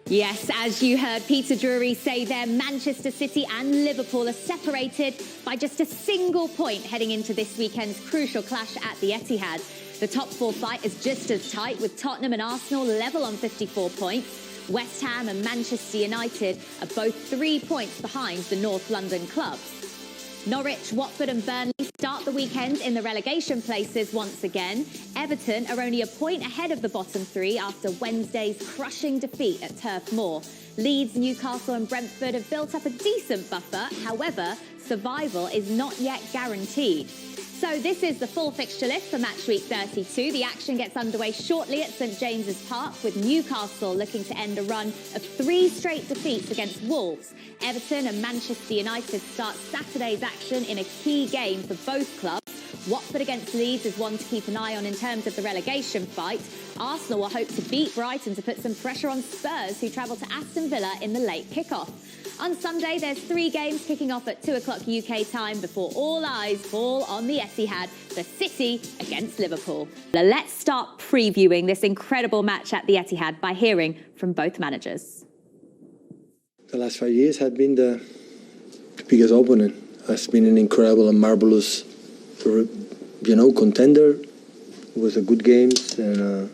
Yes, as you heard Peter Drury say there, Manchester City and Liverpool are separated by just a single point heading into this weekend's crucial clash at the Etihad. The top four fight is just as tight, with Tottenham and Arsenal level on 54 points. West Ham and Manchester United are both 3 points behind the North London clubs. Norwich, Watford and Burnley start the weekend in the relegation places once again. Everton are only a point ahead of the bottom three after Wednesday's crushing defeat at Turf Moor. Leeds, Newcastle and Brentford have built up a decent buffer. However, survival is not yet guaranteed. So this is the full fixture list for match week 32. The action gets underway shortly at St James's Park, with Newcastle looking to end a run of 3 straight defeats against Wolves. Everton and Manchester United start Saturday's action in a key game for both clubs. Watford against Leeds is one to keep an eye on in terms of the relegation fight. Arsenal will hope to beat Brighton to put some pressure on Spurs, who travel to Aston Villa in the late kickoff. On Sunday, there's 3 games kicking off at 2 o'clock UK time before all eyes fall on the Etihad for City against Liverpool. Let's start previewing this incredible match at the Etihad by hearing from both managers. The last 5 years have been the biggest opponent. It's been an incredible and marvelous, contender. It was a good games, and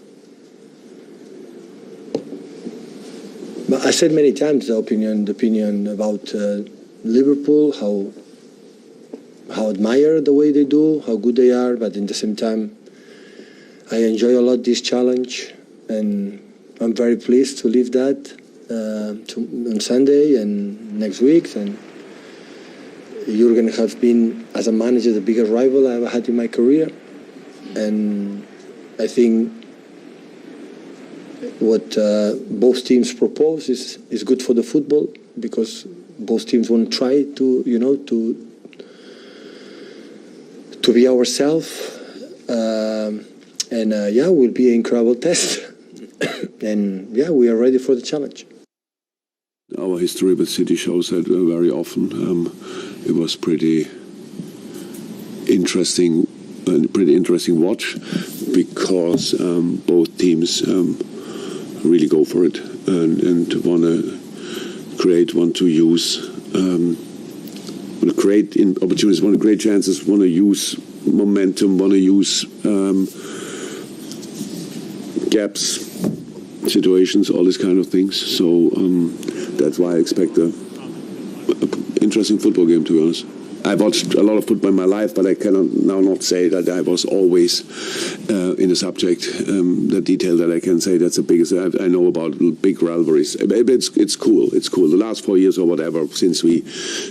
but I said many times the opinion about Liverpool, how admire the way they do, how good they are, but in the same time, I enjoy a lot this challenge, and I'm very pleased to leave that on Sunday and next week. And Jurgen has been, as a manager, the biggest rival I ever had in my career, and I think what both teams propose is good for the football, because both teams want to try to be ourselves, and will be an incredible test. And we are ready for the challenge. Our history with City shows that very often. It was pretty interesting watch, because both teams really go for it and want to create, want to use, want to create opportunities, want to create chances, want to use momentum, want to use gaps, situations, all these kind of things. So that's why I expect a interesting football game, to be honest. I watched a lot of football in my life, but I cannot now not say that I was always in a subject, the detail that I can say that's the biggest I know about big rivalries. It's cool. It's cool. The last 4 years or whatever, since we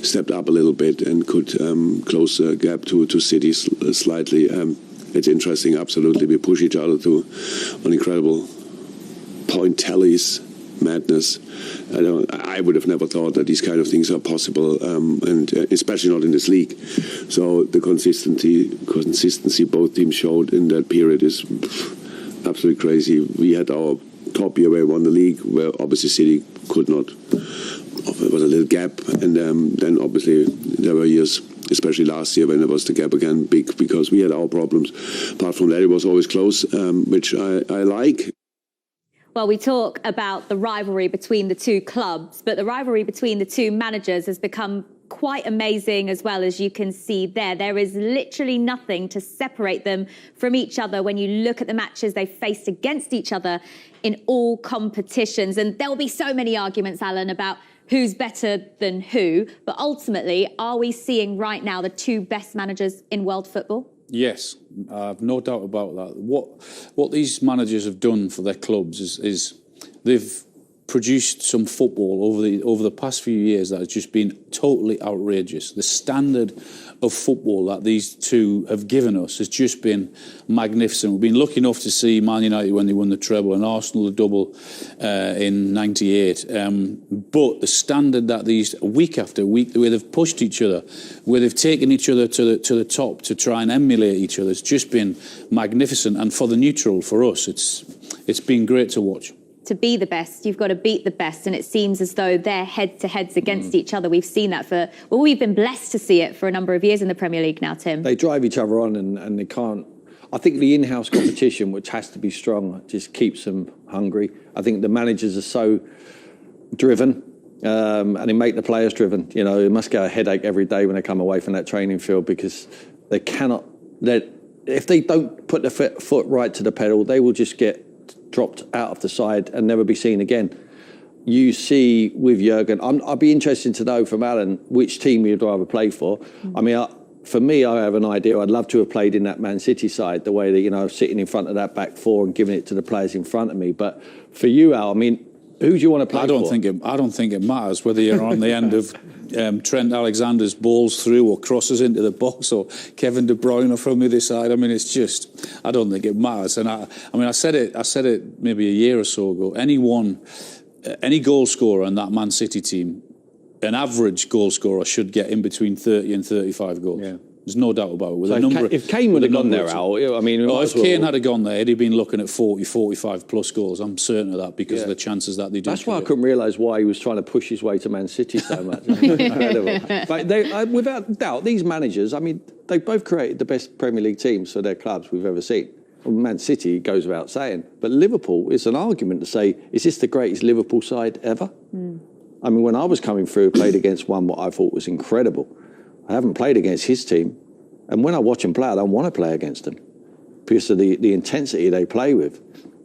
stepped up a little bit and could close the gap to City slightly, it's interesting, absolutely. We push each other to an incredible point tallies, madness. I would have never thought that these kind of things are possible, and especially not in this league. So the consistency both teams showed in that period is absolutely crazy. We had our top year where we won the league, where obviously City could not. There was a little gap, and then obviously there were years, especially last year, when there was the gap again big, because we had our problems. Apart from that, it was always close, which I like. Well, we talk about the rivalry between the two clubs, but the rivalry between the two managers has become quite amazing as well, as you can see there. There is literally nothing to separate them from each other when you look at the matches they faced against each other in all competitions. And there will be so many arguments, Alan, about who's better than who. But ultimately, are we seeing right now the two best managers in world football? Yes, I've no doubt about that. What these managers have done for their clubs is they've produced some football over the past few years that has just been totally outrageous. The standard of football that these two have given us has just been magnificent. We've been lucky enough to see Man United when they won the treble, and Arsenal the double in '98. But the standard that these, week after week, where they've pushed each other, where they've taken each other to the top to try and emulate each other, it's just been magnificent. And for the neutral, for us, it's been great to watch. To be the best, you've got to beat the best, and it seems as though they're head-to-heads against each other. We've seen that we've been blessed to see it for a number of years in the Premier League now, Tim. They drive each other on, and they can't. I think the in-house competition, which has to be strong, just keeps them hungry. I think the managers are so driven. And they make the players driven. You know, it must get a headache every day when they come away from that training field because they cannot. If they don't put the foot right to the pedal, they will just get dropped out of the side and never be seen again. You see with Jurgen, I'd be interested to know from Alan which team you'd rather play for. I mean, for me, I have an idea. I'd love to have played in that Man City side, the way that, you know, sitting in front of that back four and giving it to the players in front of me. But for you, Al, I mean, who do you want to play I don't think it matters whether you're on the end of Trent Alexander's balls through or crosses into the box or Kevin De Bruyne from the other side. I mean, it's just, I don't think it matters. And I said it maybe a year or so ago. Any goal scorer on that Man City team, an average goal scorer should get in between 30 and 35 goals. Yeah. There's no doubt about it. So if Kane would have gone there, Al, I mean... if Kane had gone there, he'd have been looking at 40, 45 plus goals. I'm certain of that because of the chances that they do. That's why I couldn't realise why he was trying to push his way to Man City so much. But without doubt, these managers, I mean, they both created the best Premier League teams for their clubs we've ever seen. Well, Man City goes without saying. But Liverpool, it's an argument to say, is this the greatest Liverpool side ever? I mean, when I was coming through, played against one what I thought was incredible. I haven't played against his team. And when I watch them play, I don't want to play against them because of the intensity they play with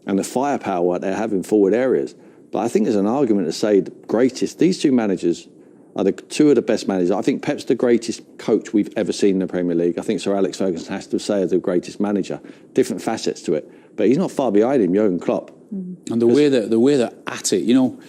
and the firepower they have in forward areas. But I think there's an argument to say the greatest, these two managers are the two of the best managers. I think Pep's the greatest coach we've ever seen in the Premier League. I think Sir Alex Ferguson has to say as the greatest manager. Different facets to it. But he's not far behind him, Jurgen Klopp. And the way they're at it, you know,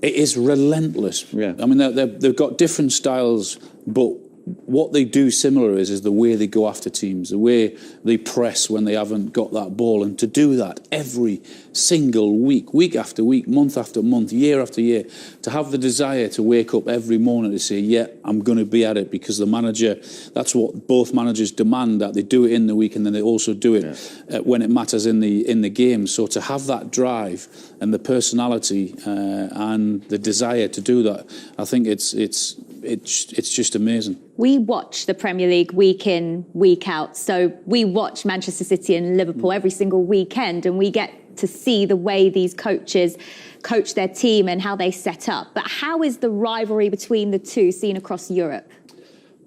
it is relentless. Yeah. I mean, they've got different styles, but what they do similar is the way they go after teams, the way they press when they haven't got that ball. And to do that every single week after week, month after month, year after year, to have the desire to wake up every morning to say, yeah, I'm going to be at it because the manager, that's what both managers demand, that they do it in the week and then they also do it when it matters in the game. So to have that drive and the personality and the desire to do that, I think it's just amazing. We watch the Premier League week in, week out. So we watch Manchester City and Liverpool every single weekend, and we get to see the way these coaches coach their team and how they set up. But how is the rivalry between the two seen across Europe?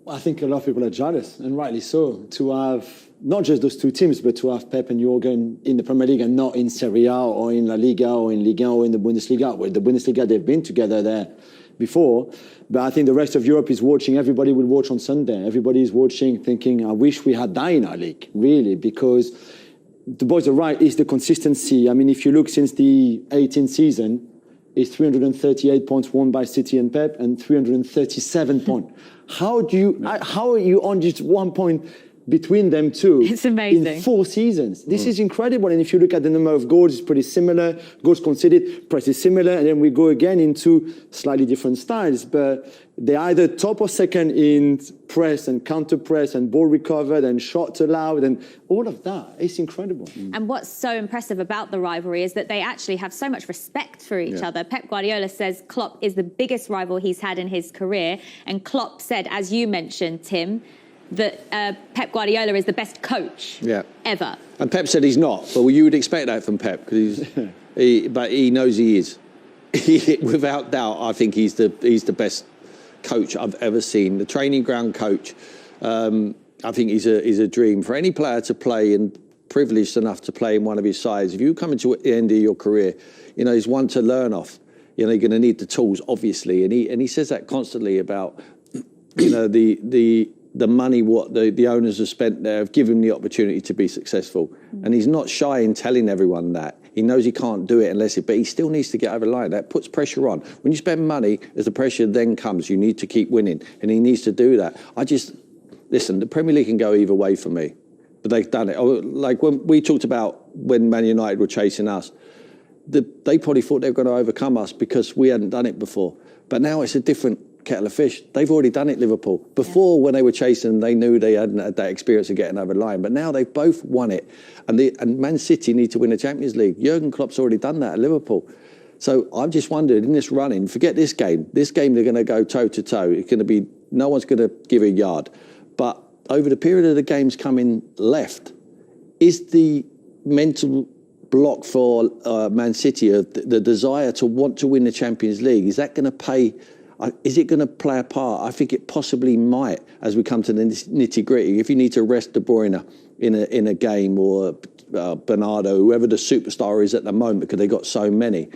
Well, I think a lot of people are jealous, and rightly so, to have not just those two teams, but to have Pep and Jurgen in the Premier League and not in Serie A or in La Liga or in Ligue 1 or in the Bundesliga. Well, the Bundesliga, they've been together there before, but I think the rest of Europe is watching. Everybody will watch on Sunday. Everybody is watching, thinking, I wish we had that in our league, really, because the boys are right, it's the consistency. I mean, if you look since the 18th season, it's 338 points won by City and Pep and 337 points. How are you on just 1 point between them two? It's amazing. In 4 seasons. This is incredible. And if you look at the number of goals, it's pretty similar. Goals conceded, press is similar. And then we go again into slightly different styles. But they're either top or second in press and counter press and ball recovered and shots allowed and all of that. It's incredible. And what's so impressive about the rivalry is that they actually have so much respect for each other. Pep Guardiola says Klopp is the biggest rival he's had in his career. And Klopp said, as you mentioned, Tim, that Pep Guardiola is the best coach ever. And Pep said he's not, but you would expect that from Pep, because but he knows he is. Without doubt, I think he's the best coach I've ever seen. The training ground coach, I think he's a dream for any player to play, and privileged enough to play in one of his sides. If you come into the end of your career, you know, he's one to learn off. You know, you're going to need the tools, obviously, and he says that constantly about, you know, the money what the owners have spent there have given him the opportunity to be successful. And he's not shy in telling everyone that. He knows he can't do it but he still needs to get over the line. That puts pressure on. When you spend money, as the pressure then comes, you need to keep winning. And he needs to do that. Listen, the Premier League can go either way for me. But they've done it. Like when we talked about when Man United were chasing us, they probably thought they were going to overcome us because we hadn't done it before. But now it's a different kettle of fish. They've already done it, Liverpool. Before, when they were chasing, they knew they hadn't had that experience of getting over the line. But now they've both won it. And Man City need to win the Champions League. Jurgen Klopp's already done that at Liverpool. So I've just wondered, in this running, forget this game. This game, they're going to go toe-to-toe. It's going to be, no one's going to give a yard. But over the period of the games coming left, is the mental block for Man City, the desire to want to win the Champions League, is that going to pay? Is it going to play a part? I think it possibly might as we come to the nitty gritty. If you need to rest De Bruyne in a game, or Bernardo, whoever the superstar is at the moment, because they've got so many,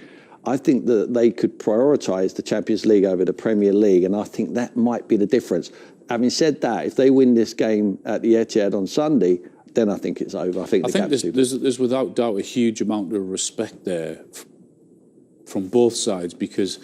I think that they could prioritise the Champions League over the Premier League, and I think that might be the difference. Having said that, if they win this game at the Etihad on Sunday, then I think it's over. I think there's without doubt a huge amount of respect there from both sides, because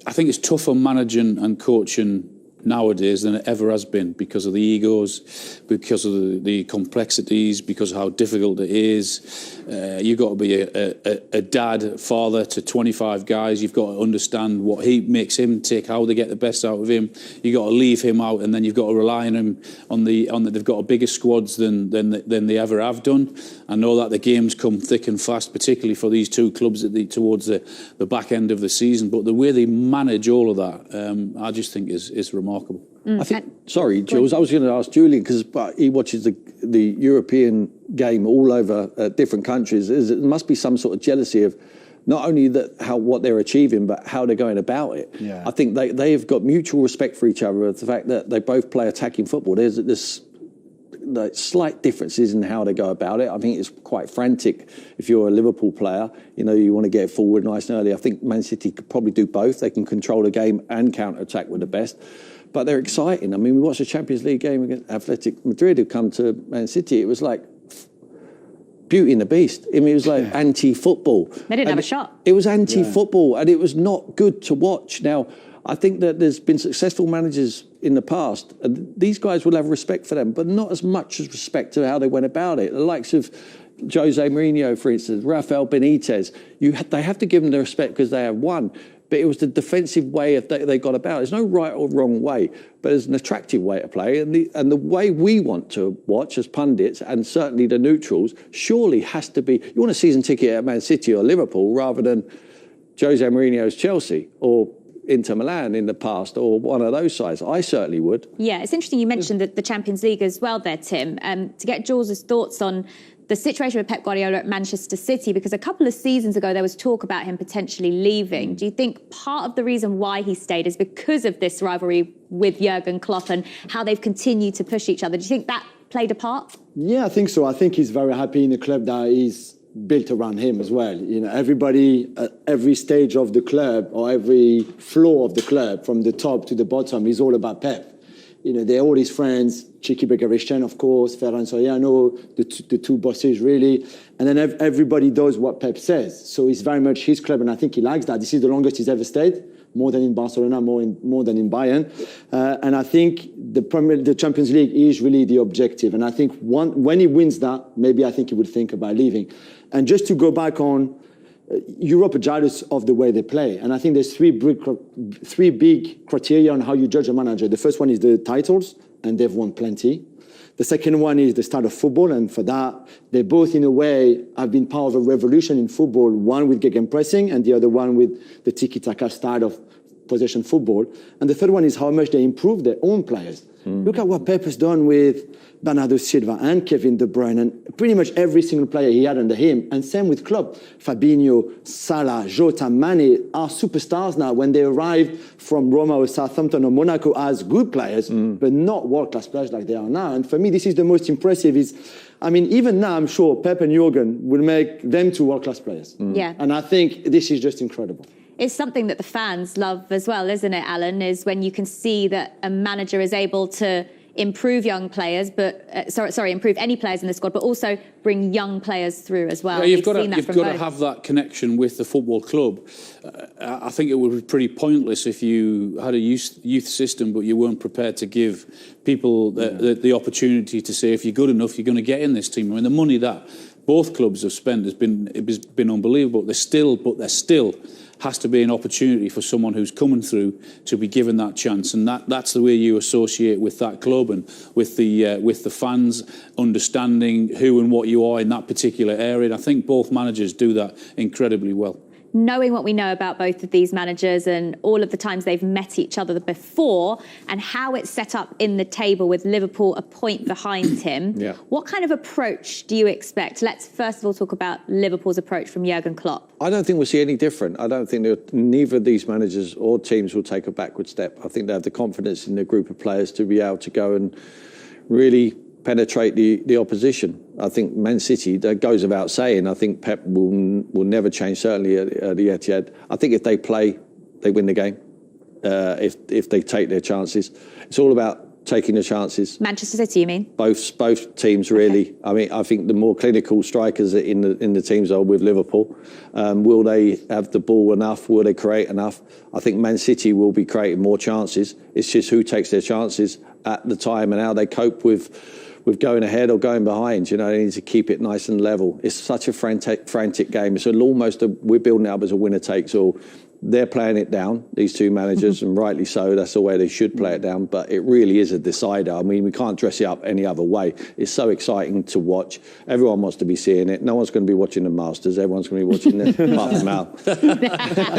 I think it's tougher managing and coaching nowadays than it ever has been, because of the egos, because of the complexities, because of how difficult it is. You've got to be a dad, father to 25 guys. You've got to understand what he makes him tick, how they get the best out of him. You've got to leave him out, and then you've got to rely on him on they've got a bigger squads than they ever have done. I know that the games come thick and fast, particularly for these two clubs towards the back end of the season. But the way they manage all of that, I just think is remarkable. I think, sorry, Jules, I was going to ask Julian, because he watches the European game all over different countries. There must be some sort of jealousy of not only what they're achieving, but how they're going about it. Yeah. I think they have got mutual respect for each other. The fact that they both play attacking football, there's this slight differences in how they go about it. I think it's quite frantic if you're a Liverpool player. You know, you want to get forward nice and early. I think Man City could probably do both. They can control the game and counter-attack with the best. But they're exciting. I mean, we watched a Champions League game against Athletic Madrid who come to Man City. It was like Beauty and the Beast. I mean, it was like anti-football. They didn't have a shot. It was anti-football, and it was not good to watch. Now, I think that there's been successful managers in the past, and these guys will have respect for them, but not as much as respect to how they went about it. The likes of Jose Mourinho, for instance, Rafael Benitez, they have to give them the respect because they have won. But it was the defensive way they got about it. There's no right or wrong way, but there's an attractive way to play. And the way we want to watch as pundits, and certainly the neutrals, surely has to be, you want a season ticket at Man City or Liverpool rather than Jose Mourinho's Chelsea or Inter Milan in the past, or one of those sides. I certainly would. Yeah, it's interesting you mentioned the Champions League as well there, Tim. To get Jules' thoughts on the situation with Pep Guardiola at Manchester City, because a couple of seasons ago there was talk about him potentially leaving. Do you think part of the reason why he stayed is because of this rivalry with Jurgen Klopp and how they've continued to push each other? Do you think that played a part? Yeah, I think so. I think he's very happy in a club that is built around him as well. You know, everybody at every stage of the club or every floor of the club, from the top to the bottom, is all about Pep. You know, they're all his friends, Chiki Begarishan, of course, Ferran Soriano, the two bosses, really. And then everybody does what Pep says. So it's very much his club, and I think he likes that. This is the longest he's ever stayed, more than in Barcelona, more than in Bayern. And I think the Champions League is really the objective. And I think when he wins that, maybe I think he would think about leaving. And just to go back on, Europe are jealous of the way they play. And I think there's three big criteria on how you judge a manager. The first one is the titles, and they've won plenty. The second one is the style of football, and for that, they both, in a way, have been part of a revolution in football, one with gegenpressing and the other one with the tiki-taka style of possession football. And the third one is how much they improve their own players. Look at what Pep has done with Bernardo Silva and Kevin De Bruyne and pretty much every single player he had under him. And same with Klopp. Fabinho, Salah, Jota, Mane are superstars now when they arrive from Roma or Southampton or Monaco as good players, but not world-class players like they are now. And for me, this is the most impressive even now, I'm sure Pep and Jurgen will make them two world-class players. Yeah. And I think this is just incredible. It's something that the fans love as well, isn't it, Alan, is when you can see that a manager is able to improve young players, but improve any players in the squad, but also bring young players through as well. Yeah, you've got to have that connection with the football club. I think it would be pretty pointless if you had a youth system, but you weren't prepared to give people the opportunity to say, if you're good enough, you're going to get in this team. I mean, the money that both clubs have spent has been unbelievable. There still has to be an opportunity for someone who's coming through to be given that chance, and that's the way you associate with that club and with the fans, understanding who and what you are in that particular area. And I think both managers do that incredibly well. knowing what we know about both of these managers and all of the times they've met each other before and how it's set up in the table with Liverpool a point behind him, what kind of approach do you expect? Let's first of all talk about Liverpool's approach from Jurgen Klopp. I don't think we'll see any different. I don't think neither of these managers or teams will take a backward step. I think they have the confidence in the group of players to be able to go and really penetrate the opposition. I think Man City, that goes without saying, I think Pep will never change, certainly at the Etihad. I think if they play, they win the game. If they take their chances. It's all about taking the chances. Manchester City, you mean? Both teams, really. Okay. I mean, I think the more clinical strikers in the teams are with Liverpool. Will they have the ball enough? Will they create enough? I think Man City will be creating more chances. It's just who takes their chances at the time and how they cope with going ahead or going behind. You know, they need to keep it nice and level. It's such a frantic game. It's we're building it up as a winner takes all. They're playing it down, these two managers, and rightly so. That's the way they should play it down. But it really is a decider. I mean, we can't dress it up any other way. It's so exciting to watch. Everyone wants to be seeing it. No one's going to be watching the Masters. Everyone's going to be watching the apart from Mal.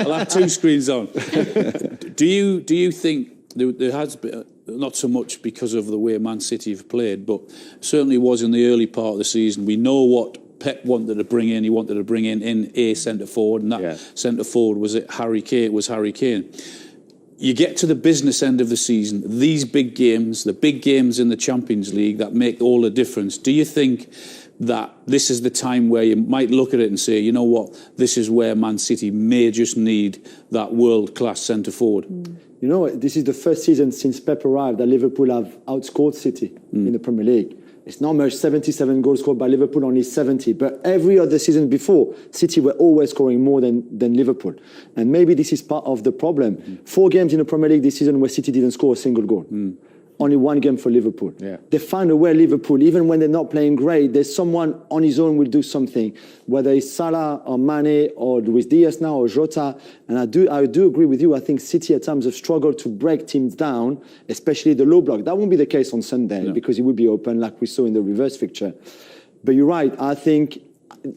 I'll have two screens on. Do you think there has been, not so much because of the way Man City have played, but certainly was in the early part of the season. We know what Pep wanted to bring in. He wanted to bring in a centre forward, and that centre forward was Harry Kane. You get to the business end of the season, these big games, the big games in the Champions League that make all the difference. Do you think that this is the time where you might look at it and say, you know what, this is where Man City may just need that world-class centre forward? You know, this is the first season since Pep arrived that Liverpool have outscored City in the Premier League. It's not much, 77 goals scored by Liverpool, only 70. But every other season before, City were always scoring more than Liverpool. And maybe this is part of the problem. 4 games in the Premier League this season where City didn't score a single goal. Only 1 game for Liverpool. They find a way, Liverpool, even when they're not playing great, there's someone on his own will do something, whether it's Salah or Mane or Luis Diaz now or Jota. And I do agree with you. I think City at times have struggled to break teams down, especially the low block. That won't be the case on Sunday because it will be open like we saw in the reverse fixture. But you're right. I think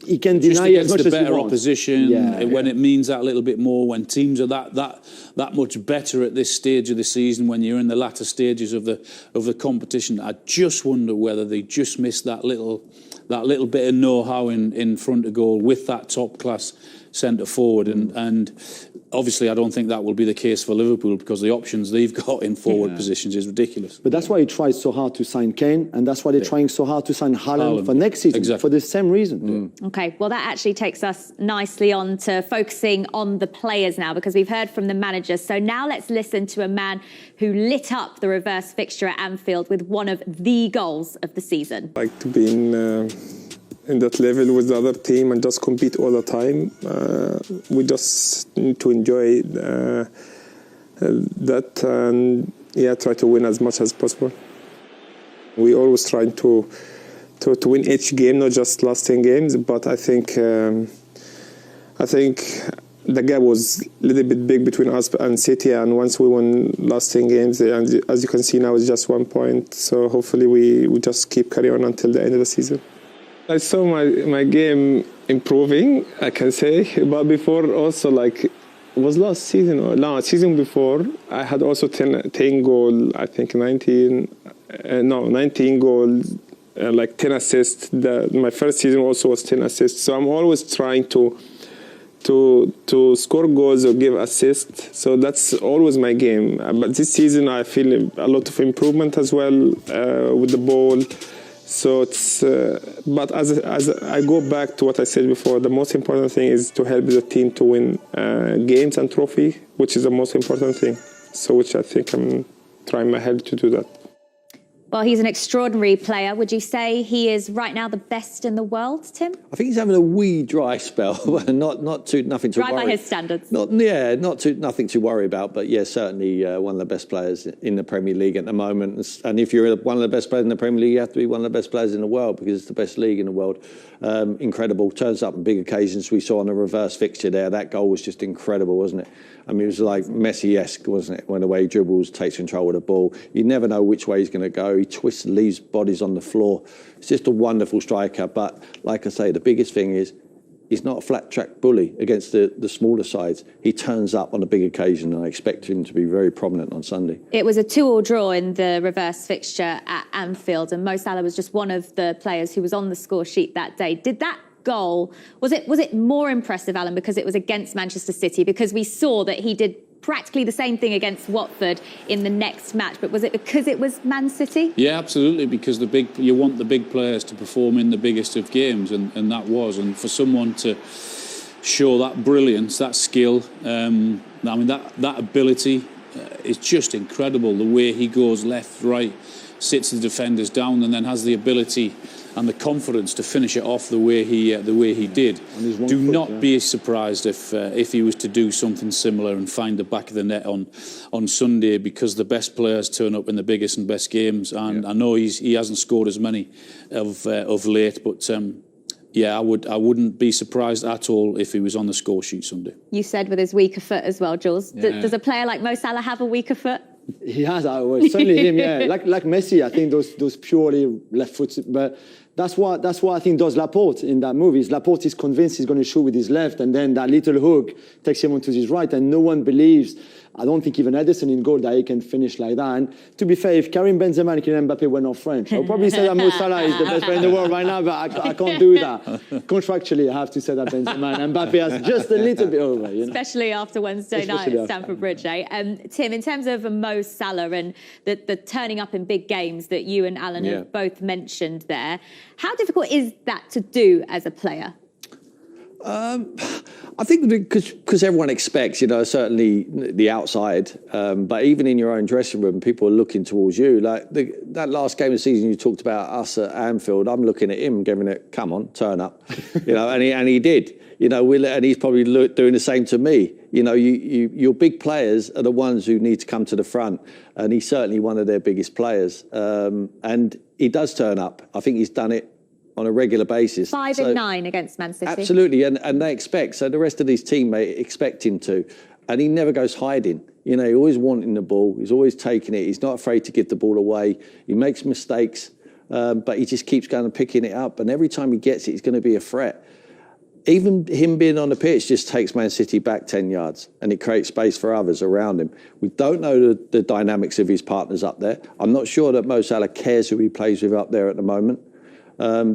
he can deny as much as he wants. Just against the better opposition, when it means that little bit more, when teams are that much better at this stage of the season, when you're in the latter stages of the competition, I just wonder whether they just miss that little bit of know-how in front of goal with that top class centre forward, and obviously I don't think that will be the case for Liverpool because the options they've got in forward positions is ridiculous. But that's why he tried so hard to sign Kane, and that's why they're trying so hard to sign Haaland for next season, for the same reason. Okay, well that actually takes us nicely on to focusing on the players now, because we've heard from the managers. So now let's listen to a man who lit up the reverse fixture at Anfield with one of the goals of the season. I like to be in that level with the other team and just compete all the time. We just need to enjoy that and try to win as much as possible. We always try to win each game, not just last 10 games. But I think the gap was a little bit big between us and City, and once we won last 10 games, and as you can see now, it's just 1 point. So hopefully we just keep carrying on until the end of the season. I saw my game improving, I can say, but before also, like, it was last season or no, season before, I had also 10 goals, I think 19 goals, like 10 assists. My first season also was 10 assists. So I'm always trying to score goals or give assists. So that's always my game. But this season I feel a lot of improvement as well with the ball. So it's, but as I go back to what I said before, the most important thing is to help the team to win games and trophy, which is the most important thing. So which I think I'm trying my hell to do that. Well, he's an extraordinary player. Would you say he is right now the best in the world, Tim? I think he's having a wee dry spell. Nothing to worry. Dry by his standards. Nothing to worry about. But yeah, certainly one of the best players in the Premier League at the moment. And if you're one of the best players in the Premier League, you have to be one of the best players in the world because it's the best league in the world. Incredible. Turns up on big occasions. We saw on a reverse fixture there. That goal was just incredible, wasn't it? I mean, it was like Messi-esque, wasn't it? When the way he dribbles, takes control of the ball. You never know which way he's going to go. He twists, leaves bodies on the floor. It's just a wonderful striker. But like I say, the biggest thing is he's not a flat track bully against the smaller sides. He turns up on a big occasion, and I expect him to be very prominent on Sunday. It was a 2-2 draw in the reverse fixture at Anfield, and Mo Salah was just one of the players who was on the score sheet that day. Did that goal, was it more impressive, Alan, because it was against Manchester City? Because we saw that he did practically the same thing against Watford in the next match, but was it because it was Man City? Yeah, absolutely, because you want the big players to perform in the biggest of games, and that was, and for someone to show that brilliance, that skill, I mean that ability is just incredible. The way he goes left, right, sits the defenders down, and then has the ability and the confidence to finish it off the way he did. Do not be surprised if he was to do something similar and find the back of the net on Sunday, because the best players turn up in the biggest and best games. And I know he hasn't scored as many of late, but I wouldn't be surprised at all if he was on the score sheet Sunday. You said with his weaker foot as well, Jules. Yeah. Does a player like Mo Salah have a weaker foot? He has, certainly him, yeah. Like Messi, I think those purely left-footed, but that's what I think does Laporte in that movie. Laporte is convinced he's going to shoot with his left, and then that little hook takes him onto his right, and no one believes. I don't think even Ederson in goal that he can finish like that. And to be fair, if Karim Benzema and Kylian Mbappe were not French, I'll probably say that Mo Salah is the best player in the world right now, but I can't do that. Contractually, I have to say that Benzema and Mbappe has just a little bit over. You know? Especially after Wednesday night at Stamford Bridge, eh? Tim, in terms of Mo Salah and the turning up in big games that you and Alan have both mentioned there, how difficult is that to do as a player? I think because everyone expects, certainly the outside, but even in your own dressing room, people are looking towards you. Like that last game of the season, you talked about us at Anfield. I'm looking at him, giving it, come on, turn up, and he did. And he's probably doing the same to me. Your big players are the ones who need to come to the front, and he's certainly one of their biggest players. And he does turn up. I think he's done it on a regular basis. 5 and 9 against Man City. Absolutely, and they expect, so the rest of his teammates expect him to. And he never goes hiding. He's always wanting the ball. He's always taking it. He's not afraid to give the ball away. He makes mistakes, but he just keeps going and picking it up. And every time he gets it, he's going to be a threat. Even him being on the pitch just takes Man City back 10 yards, and it creates space for others around him. We don't know the dynamics of his partners up there. I'm not sure that Mo Salah cares who he plays with up there at the moment.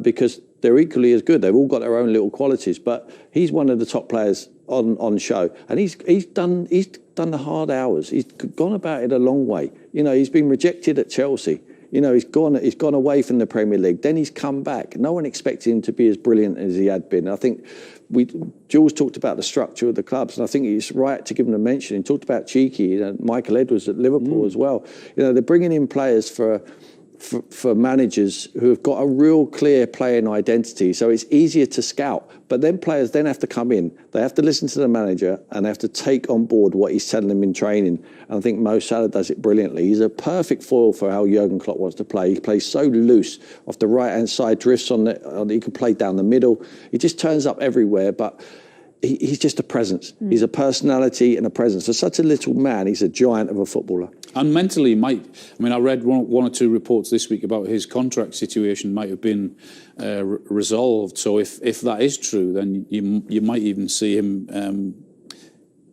Because they're equally as good. They've all got their own little qualities, but he's one of the top players on show, and he's done the hard hours. He's gone about it a long way. He's been rejected at Chelsea. He's gone away from the Premier League. Then he's come back. No one expected him to be as brilliant as he had been. I think Jules talked about the structure of the clubs, and I think it's right to give him a mention. He talked about Cheeky and Michael Edwards at Liverpool as well. They're bringing in players for managers who have got a real clear playing identity, so it's easier to scout. But then players then have to come in, they have to listen to the manager, and they have to take on board what he's telling them in training. And I think Mo Salah does it brilliantly. He's a perfect foil for how Jurgen Klopp wants to play. He plays so loose off the right-hand side, drifts he can play down the middle. He just turns up everywhere, but he's just a presence. He's a personality and a presence. For such a little man, he's a giant of a footballer. And mentally, I read one or two reports this week about his contract situation might have been resolved. So if that is true, then you might even see him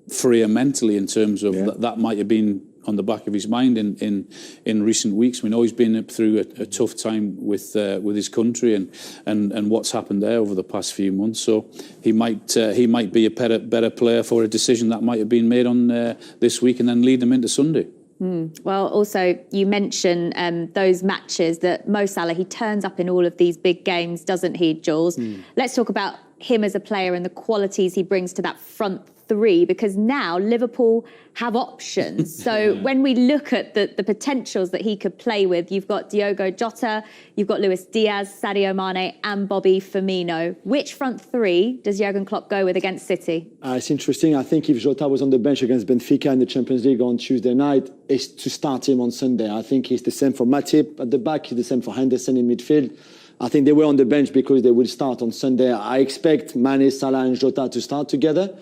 freer mentally in terms of that might have been on the back of his mind in recent weeks. We know he's been through a tough time with his country and what's happened there over the past few months. So he might be a better player for a decision that might have been made on this week and then lead them into Sunday. Well, also, you mentioned those matches that Mo Salah, he turns up in all of these big games, doesn't he, Jules? Let's talk about him as a player and the qualities he brings to that front three, because now Liverpool have options. So when we look at the potentials that he could play with, you've got Diogo Jota, you've got Luis Diaz, Sadio Mane and Bobby Firmino. Which front three does Jurgen Klopp go with against City? It's interesting. I think if Jota was on the bench against Benfica in the Champions League on Tuesday night, it's to start him on Sunday. I think it's the same for Matip at the back, it's the same for Henderson in midfield. I think they were on the bench because they will start on Sunday. I expect Mane, Salah and Jota to start together.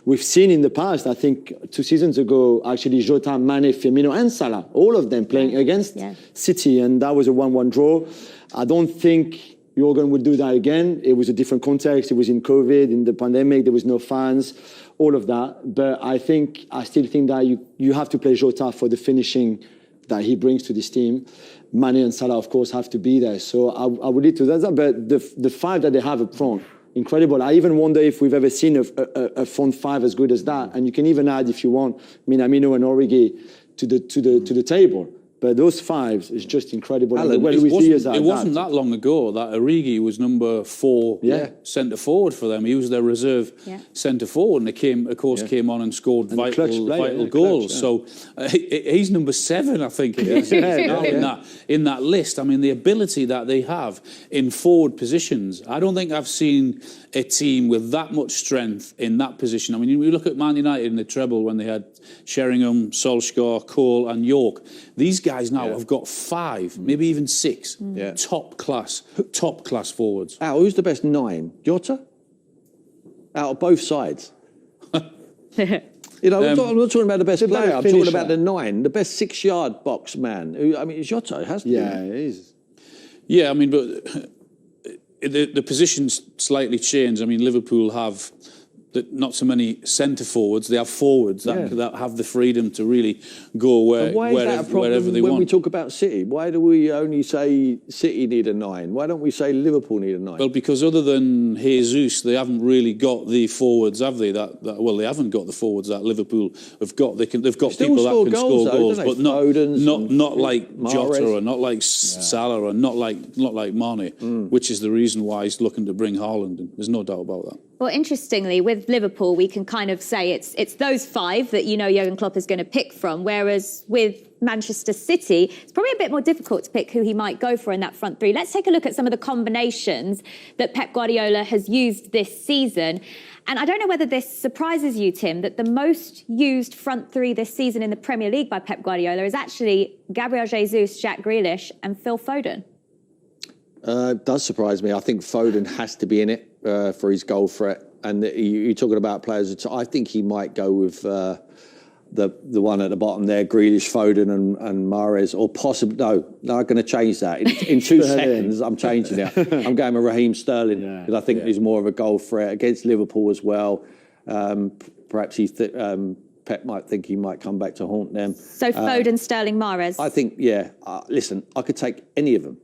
We've seen in the past, I think 2 seasons ago, actually Jota, Mane, Firmino and Salah, all of them playing against City, and that was a 1-1 draw. I don't think Jurgen would do that again. It was a different context. It was in COVID, in the pandemic. There was no fans, all of that. But I still think that you have to play Jota for the finishing that he brings to this team. Mane and Salah, of course, have to be there. So I would lead to that. But the five that they have up front, incredible. I even wonder if we've ever seen a front five as good as that. And you can even add, if you want, Minamino and Origi to the table. But those fives is just incredible. Alan, it wasn't that long ago that Origi was number 4 centre forward for them. He was their reserve centre forward, and came on and scored vital goals. So he's number 7, I think, it is, in that list. I mean, the ability that they have in forward positions. I don't think I've seen a team with that much strength in that position. I mean, you look at Man United in the treble when they had Sheringham, Solskjaer, Cole and York. These guys now have got 5, maybe even 6 top class forwards. Al, who's the best 9? Jota? Out of both sides. You know, I'm not talking about the best player. I'm talking about the 9, the best 6-yard box man. I mean, Jota has to be. Yeah, it is. Yeah, I mean, but the positions slightly change. I mean, Liverpool have not so many centre forwards. They have forwards that have the freedom to really go wherever they want. When we talk about City, why do we only say City need a 9? Why don't we say Liverpool need a 9? Well, because other than Jesus, they haven't really got the forwards, have they? They haven't got the forwards that Liverpool have got. They've got people that can score goals, but not like Jota or not like Salah or not like Mane, which is the reason why he's looking to bring Haaland in. There's no doubt about that. Well, interestingly, with Liverpool, we can kind of say it's those 5 that Jurgen Klopp is going to pick from, whereas with Manchester City, it's probably a bit more difficult to pick who he might go for in that front 3. Let's take a look at some of the combinations that Pep Guardiola has used this season. And I don't know whether this surprises you, Tim, that the most used front 3 this season in the Premier League by Pep Guardiola is actually Gabriel Jesus, Jack Grealish and Phil Foden. It does surprise me. I think Foden has to be in it for his goal threat. And you're talking about players. I think he might go with the one at the bottom there, Grealish, Foden and Mahrez, or possibly I'm going to change that in 2 seconds. I'm changing it. I'm going with Raheem Sterling because I think he's more of a goal threat against Liverpool as well. Perhaps Pep might think he might come back to haunt them. So Foden, Sterling, Mahrez. I think, listen, I could take any of them.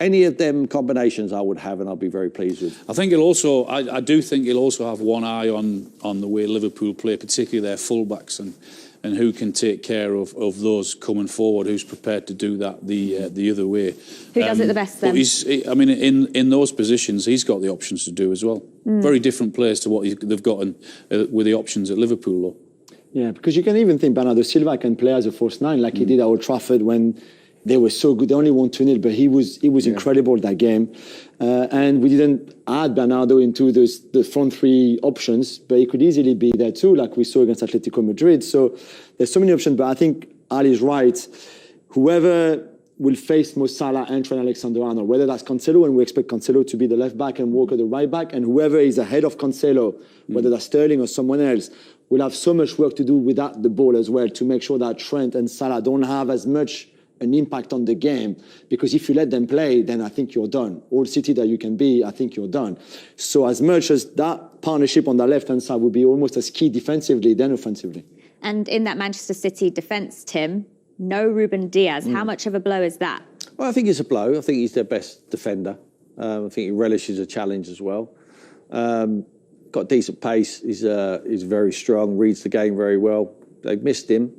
Any of them combinations I would have, and I'll be very pleased with. I think I do think he'll also have one eye on the way Liverpool play, particularly their fullbacks and who can take care of those coming forward, who's prepared to do that the other way. Who does it the best then? In those positions, he's got the options to do as well. Very different players to what they've got with the options at Liverpool, though. Yeah, because you can even think Bernardo Silva can play as a false 9 like he did at Old Trafford when they were so good. They only won 2-0, but he was incredible that game. And we didn't add Bernardo into the front 3 options, but he could easily be there too, like we saw against Atletico Madrid. So there's so many options, but I think Ali's right. Whoever will face Mo Salah and Trent Alexander-Arnold, whether that's Cancelo, and we expect Cancelo to be the left back and Walker the right back, and whoever is ahead of Cancelo, whether that's Sterling or someone else, will have so much work to do without the ball as well to make sure that Trent and Salah don't have as much an impact on the game. Because if you let them play, then I think you're done. All City that you can be, I think you're done. So as much as that partnership on the left-hand side would be almost as key defensively than offensively. And in that Manchester City defence, Tim, no Ruben Diaz. How much of a blow is that? Well, I think it's a blow. I think he's their best defender. I think he relishes a challenge as well. Got decent pace. He's very strong. Reads the game very well. They've missed him.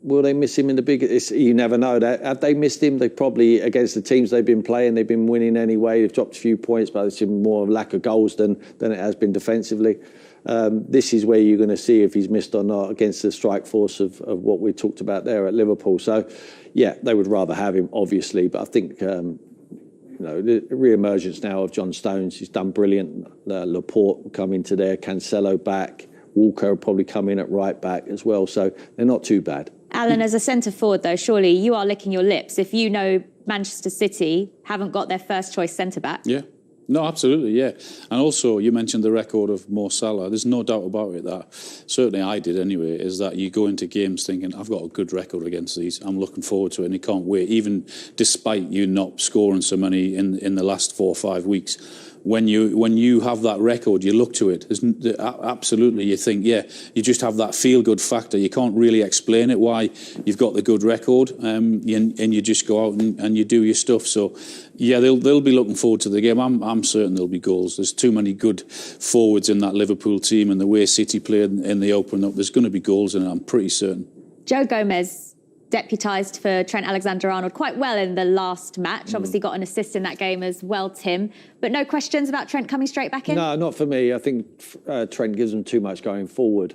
Will they miss him in the big? You never know. Have they missed him? They probably, against the teams they've been playing, they've been winning anyway. They've dropped a few points, but it's been more of lack of goals than it has been defensively. This is where you're going to see if he's missed or not against the strike force of what we talked about there at Liverpool. So, yeah, they would rather have him, obviously. But I think, the re-emergence now of John Stones, he's done brilliant. Laporte will come into there, Cancelo back. Walker will probably come in at right back as well. So they're not too bad. Alan, as a centre forward, though, surely you are licking your lips if you know Manchester City haven't got their first choice centre back. Yeah. No, absolutely, yeah. And also, you mentioned the record of Mo Salah. There's no doubt about it that, certainly I did anyway, is that you go into games thinking, I've got a good record against these. I'm looking forward to it and you can't wait, even despite you not scoring so many in the last 4 or 5 weeks. When you have that record, you look to it. Absolutely, you think, yeah, you just have that feel-good factor. You can't really explain it why you've got the good record, and you just go out and you do your stuff. So, yeah, they'll be looking forward to the game. I'm certain there'll be goals. There's too many good forwards in that Liverpool team, and the way City played in the opening up, there's going to be goals in it, I'm pretty certain. Joe Gomez deputised for Trent Alexander-Arnold quite well in the last match. Obviously got an assist in that game as well, Tim. But no questions about Trent coming straight back in? No, not for me. I think Trent gives them too much going forward.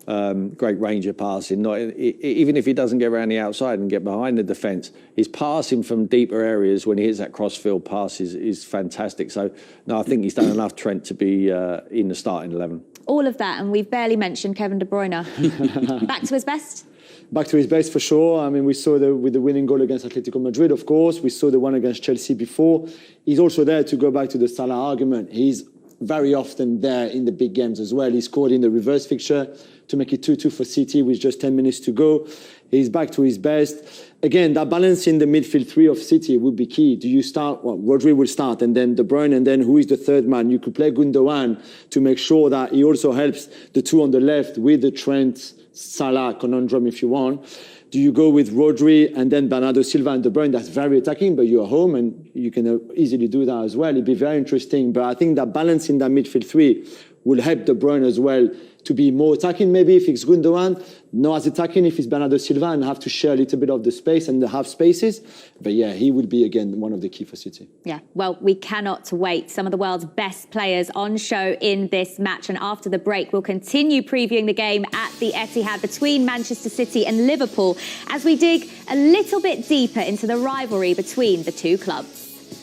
Great range of passing. Even if he doesn't get around the outside and get behind the defence, his passing from deeper areas when he hits that cross-field pass is fantastic. So, no, I think he's done enough, Trent, to be in the starting 11. All of that, and we've barely mentioned Kevin De Bruyne. Back to his best? Back to his best for sure. I mean, we saw with the winning goal against Atletico Madrid, of course. We saw the one against Chelsea before. He's also there to go back to the Salah argument. He's very often there in the big games as well. He scored in the reverse fixture to make it 2-2 for City with just 10 minutes to go. He's back to his best. Again, that balance in the midfield three of City would be key. Do you start? Well, Rodri will start, and then De Bruyne, and then who is the third man? You could play Gundogan to make sure that he also helps the two on the left with the Trent Salah conundrum, if you want. Do you go with Rodri and then Bernardo Silva and De Bruyne? That's very attacking, but you're home and you can easily do that as well. It'd be very interesting. But I think that balance in that midfield three will help De Bruyne as well to be more attacking, maybe if it's Gundogan, not as attacking if it's Bernardo Silva, and have to share a little bit of the space and the half spaces. But yeah, he will be, again, one of the key for City. Yeah, well, we cannot wait. Some of the world's best players on show in this match. And after the break, we'll continue previewing the game at the Etihad between Manchester City and Liverpool as we dig a little bit deeper into the rivalry between the two clubs.